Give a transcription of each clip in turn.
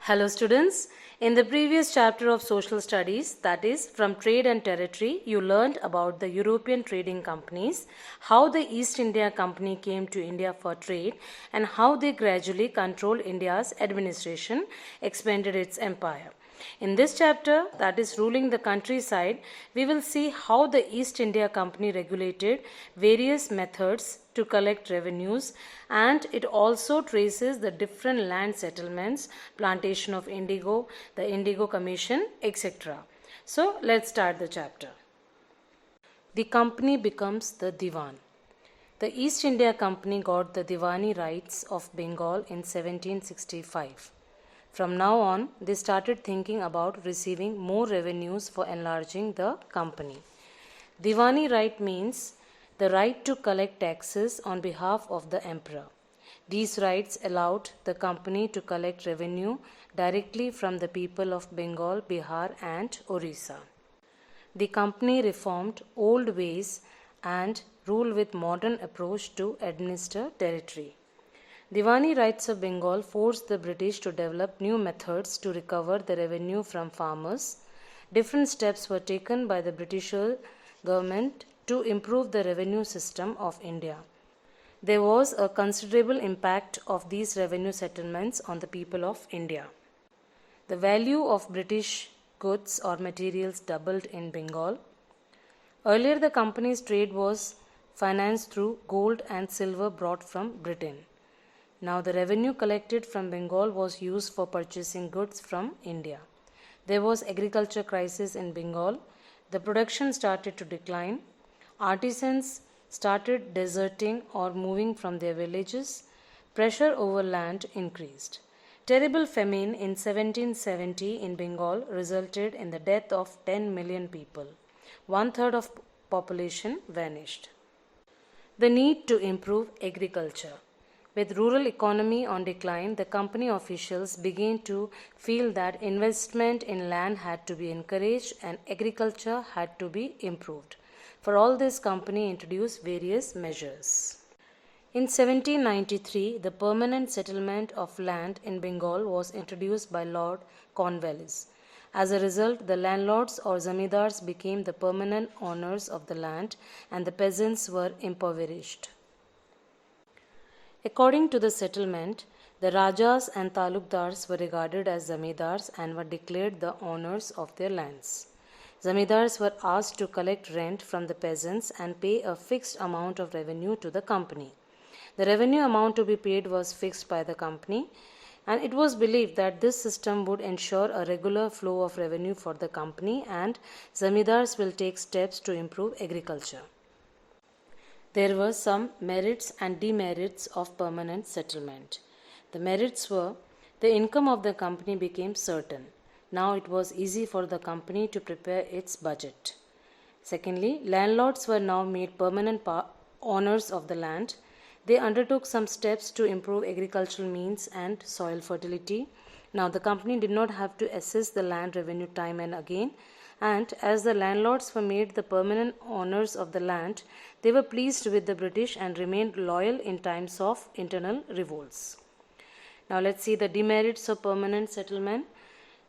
Hello students, in the previous chapter of social studies, that is from trade and territory, you learned about the European trading companies, how the East India Company came to India for trade and how they gradually controlled India's administration, expanded its empire. In this chapter, that is ruling the countryside, we will see how the East India Company regulated various methods to collect revenues, and it also traces the different land settlements, plantation of indigo, the Indigo Commission, etc. So let's start the chapter. The company becomes the Diwan. The East India Company got the Diwani rights of Bengal in 1765. From now on, they started thinking about receiving more revenues for enlarging the company. Diwani right means the right to collect taxes on behalf of the emperor. These rights allowed the company to collect revenue directly from the people of Bengal, Bihar, and Orissa. The company reformed old ways and ruled with modern approach to administer territory. Diwani rights of Bengal forced the British to develop new methods to recover the revenue from farmers. Different steps were taken by the British government to improve the revenue system of India. There was a considerable impact of these revenue settlements on the people of India. The value of British goods or materials doubled in Bengal. Earlier, the company's trade was financed through gold and silver brought from Britain. Now the revenue collected from Bengal was used for purchasing goods from India. There was agriculture crisis in Bengal. The production started to decline. Artisans started deserting or moving from their villages. Pressure over land increased. Terrible famine in 1770 in Bengal resulted in the death of 10 million people. 1/3 of population vanished. The need to improve agriculture. With rural economy on decline, the company officials began to feel that investment in land had to be encouraged and agriculture had to be improved. For all this, company introduced various measures. In 1793, the permanent settlement of land in Bengal was introduced by Lord Cornwallis. As a result, the landlords or zamindars became the permanent owners of the land and the peasants were impoverished. According to the settlement, the Rajas and Talukdars were regarded as zamindars and were declared the owners of their lands. Zamindars were asked to collect rent from the peasants and pay a fixed amount of revenue to the company. The revenue amount to be paid was fixed by the company, and it was believed that this system would ensure a regular flow of revenue for the company, and zamindars will take steps to improve agriculture. There were some merits and demerits of permanent settlement. The merits were the income of the company became certain. Now it was easy for the company to prepare its budget. Secondly, landlords were now made permanent owners of the land. They undertook some steps to improve agricultural means and soil fertility. Now the company did not have to assess the land revenue time and again, and as the landlords were made the permanent owners of the land, they were pleased with the British and remained loyal in times of internal revolts. Now let's see the demerits of permanent settlement.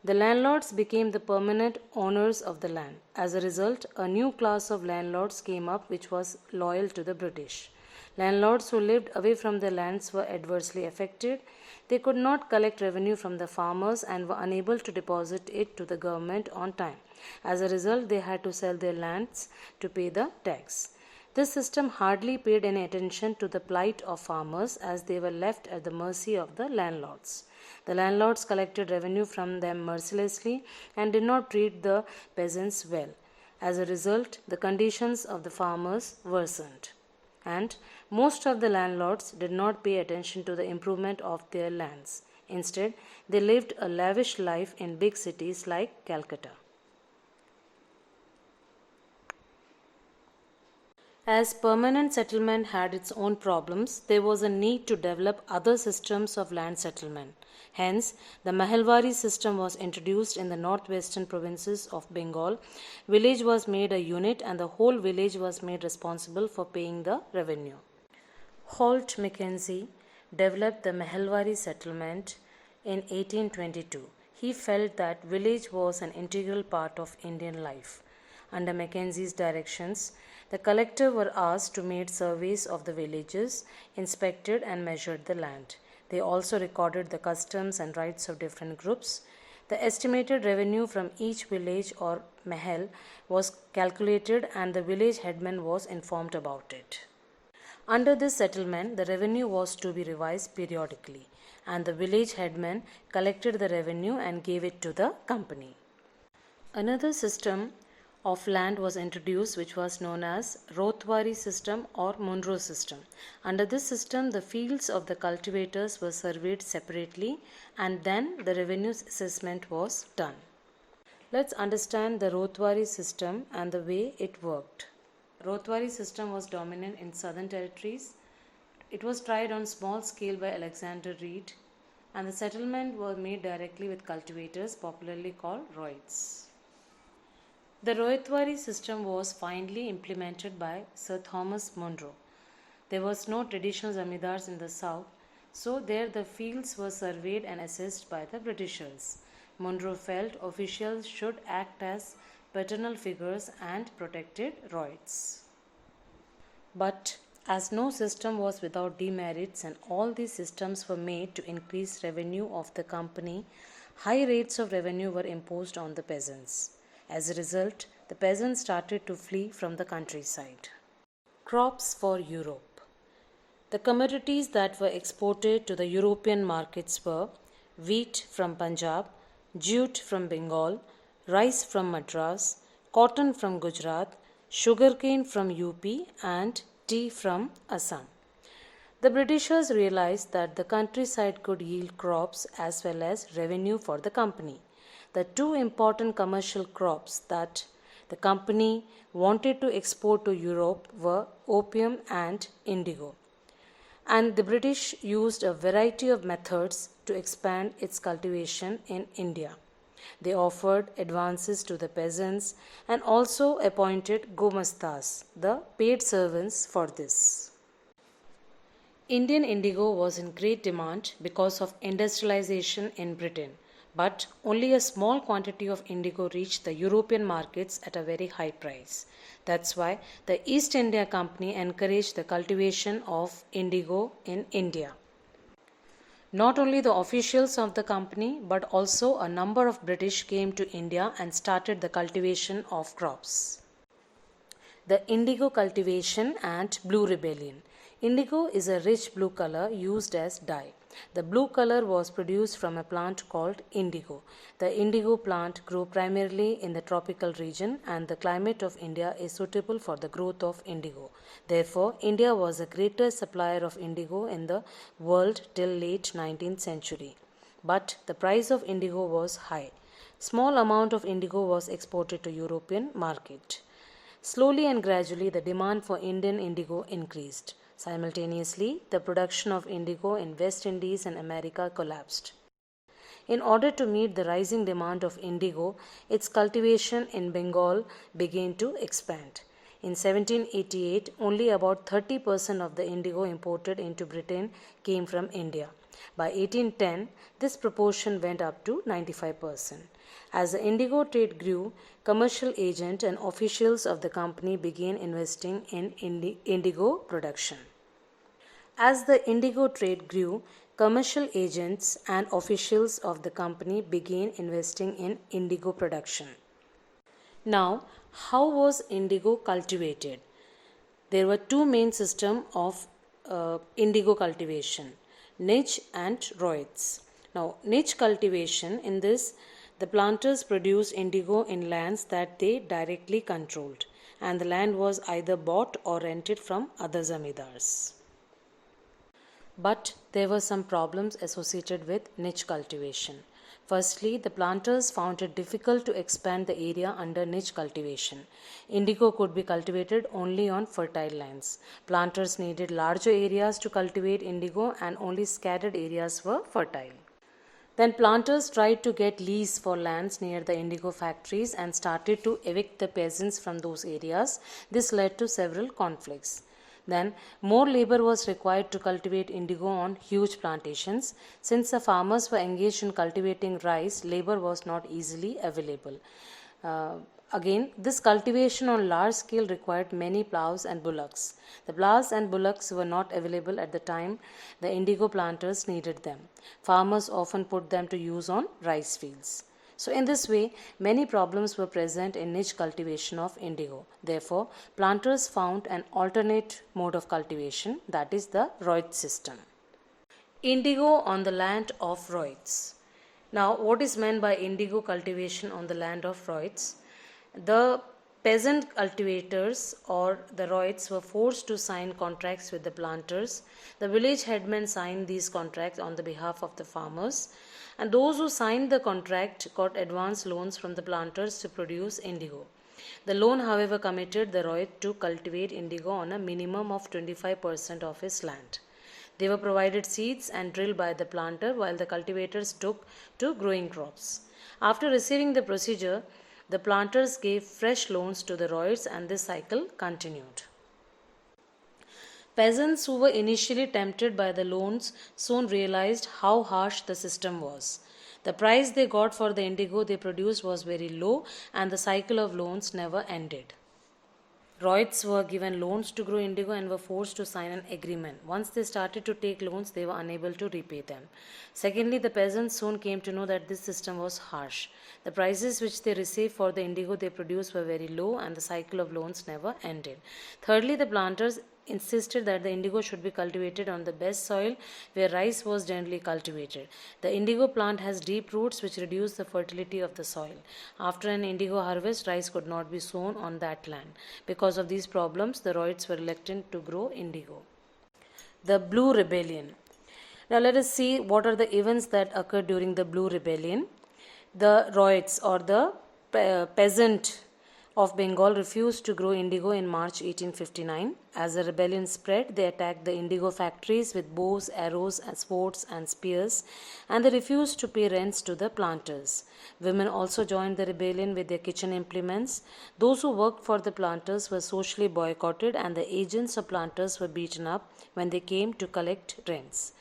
The landlords became the permanent owners of the land. As a result, a new class of landlords came up which was loyal to the British. Landlords who lived away from their lands were adversely affected. They could not collect revenue from the farmers and were unable to deposit it to the government on time. As a result, they had to sell their lands to pay the tax. This system hardly paid any attention to the plight of farmers as they were left at the mercy of the landlords. The landlords collected revenue from them mercilessly and did not treat the peasants well. As a result, the conditions of the farmers worsened, and most of the landlords did not pay attention to the improvement of their lands. Instead, they lived a lavish life in big cities like Calcutta. As permanent settlement had its own problems, there was a need to develop other systems of land settlement. Hence, the Mahalwari system was introduced in the northwestern provinces of Bengal. Village was made a unit and the whole village was made responsible for paying the revenue. Holt Mackenzie developed the Mahalwari settlement in 1822. He felt that village was an integral part of Indian life. Under Mackenzie's directions, the collector were asked to make surveys of the villages, inspected and measured the land. They also recorded the customs and rights of different groups. The estimated revenue from each village or mahal was calculated and the village headman was informed about it. Under this settlement, the revenue was to be revised periodically, and the village headman collected the revenue and gave it to the company. Another system of land was introduced which was known as Rotwari system or Munro system. Under this system, the fields of the cultivators were surveyed separately and then the revenue assessment was done. Let's understand the Rotwari system and the way it worked. Rotwari system was dominant in southern territories. It was tried on small scale by Alexander Reed, and the settlement was made directly with cultivators, popularly called Roids. The Rotwari system was finally implemented by Sir Thomas Munro. There was no traditional zamindars in the south, so there the fields were surveyed and assessed by the Britishers. Munro felt officials should act as paternal figures and protected Roids. But as no system was without demerits and all these systems were made to increase revenue of the company, high rates of revenue were imposed on the peasants. As a result, the peasants started to flee from the countryside. Crops for Europe. The commodities that were exported to the European markets were wheat from Punjab, jute from Bengal, rice from Madras, cotton from Gujarat, sugarcane from UP, and tea from Assam. The Britishers realized that the countryside could yield crops as well as revenue for the company. The two important commercial crops that the company wanted to export to Europe were opium and indigo. And the British used a variety of methods to expand its cultivation in India. They offered advances to the peasants and also appointed Gomastas, the paid servants for this. Indian indigo was in great demand because of industrialization in Britain, but only a small quantity of indigo reached the European markets at a very high price. That's why the East India Company encouraged the cultivation of indigo in India. Not only the officials of the company, but also a number of British came to India and started the cultivation of crops. The indigo cultivation and blue rebellion. Indigo is a rich blue color used as dye. The blue color was produced from a plant called indigo. The indigo plant grew primarily in the tropical region and the climate of India is suitable for the growth of indigo. Therefore, India was the greatest supplier of indigo in the world till late 19th century. But the price of indigo was high. Small amount of indigo was exported to European market. Slowly and gradually the demand for Indian indigo increased. Simultaneously, the production of indigo in West Indies and America collapsed. In order to meet the rising demand of indigo, its cultivation in Bengal began to expand. In 1788, only about 30% of the indigo imported into Britain came from India. By 1810, this proportion went up to 95%. As the indigo trade grew, commercial agents and officials of the company began investing in indigo production. As the indigo trade grew, commercial agents and officials of the company began investing in indigo production. Now, how was indigo cultivated? There were two main systems of indigo cultivation, niche and Roids. Now, niche cultivation, in this, the planters produced indigo in lands that they directly controlled, and the land was either bought or rented from other zamindars. But there were some problems associated with niche cultivation. Firstly, the planters found it difficult to expand the area under niche cultivation. Indigo could be cultivated only on fertile lands. Planters needed larger areas to cultivate indigo and only scattered areas were fertile. Then planters tried to get lease for lands near the indigo factories and started to evict the peasants from those areas. This led to several conflicts. Then, more labor was required to cultivate indigo on huge plantations. Since the farmers were engaged in cultivating rice, labor was not easily available. Again, this cultivation on large scale required many plows and bullocks. The plows and bullocks were not available at the time the indigo planters needed them. Farmers often put them to use on rice fields. So, in this way, many problems were present in niche cultivation of indigo. Therefore, planters found an alternate mode of cultivation, that is the Royd system. Indigo on the land of Royds. Now, what is meant by indigo cultivation on the land of Royds? The peasant cultivators or the Royds were forced to sign contracts with the planters. The village headmen signed these contracts on the behalf of the farmers, and those who signed the contract got advance loans from the planters to produce indigo. The loan, however, committed the Royd to cultivate indigo on a minimum of 25% of his land. They were provided seeds and drill by the planter while the cultivators took to growing crops. After receiving the procedure, the planters gave fresh loans to the Royds and this cycle continued. Peasants who were initially tempted by the loans soon realized how harsh the system was. The price they got for the indigo they produced was very low and the cycle of loans never ended. Royds were given loans to grow indigo and were forced to sign an agreement. Once they started to take loans, they were unable to repay them. Secondly, the peasants soon came to know that this system was harsh. The prices which they received for the indigo they produced were very low and the cycle of loans never ended. Thirdly, the planters insisted that the indigo should be cultivated on the best soil where rice was generally cultivated. The indigo plant has deep roots which reduce the fertility of the soil. After an indigo harvest, rice could not be sown on that land. Because of these problems, the Royds were reluctant to grow indigo. The Blue Rebellion. Now let us see what are the events that occurred during the Blue Rebellion. The Royds or the peasant of Bengal refused to grow indigo in March 1859. As the rebellion spread, they attacked the indigo factories with bows, arrows, swords, and spears, and they refused to pay rents to the planters. Women also joined the rebellion with their kitchen implements. Those who worked for the planters were socially boycotted, and the agents of planters were beaten up when they came to collect rents.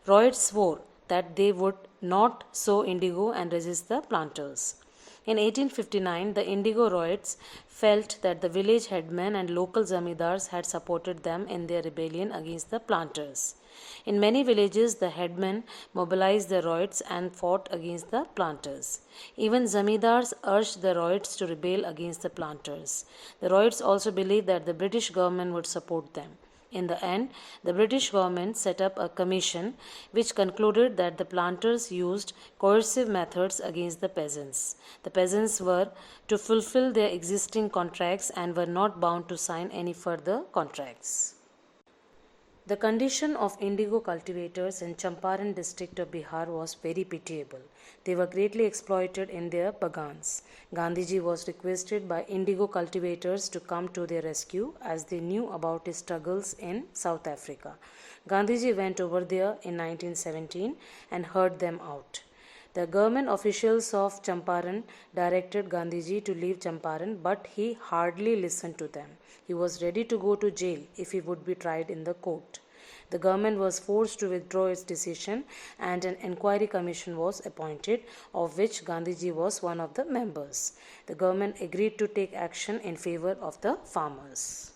Royds swore that they would not sow indigo and resist the planters. In 1859, the Indigo Royds felt that the village headmen and local zamindars had supported them in their rebellion against the planters. In many villages, the headmen mobilized the Royds and fought against the planters. Even zamindars urged the Royds to rebel against the planters. The Royds also believed that the British government would support them. In the end, the British government set up a commission which concluded that the planters used coercive methods against the peasants. The peasants were to fulfill their existing contracts and were not bound to sign any further contracts. The condition of indigo cultivators in Champaran district of Bihar was very pitiable. They were greatly exploited in their bagans. Gandhiji was requested by indigo cultivators to come to their rescue as they knew about his struggles in South Africa. Gandhiji went over there in 1917 and heard them out. The government officials of Champaran directed Gandhiji to leave Champaran, but he hardly listened to them. He was ready to go to jail if he would be tried in the court. The government was forced to withdraw its decision and an inquiry commission was appointed, of which Gandhiji was one of the members. The government agreed to take action in favor of the farmers.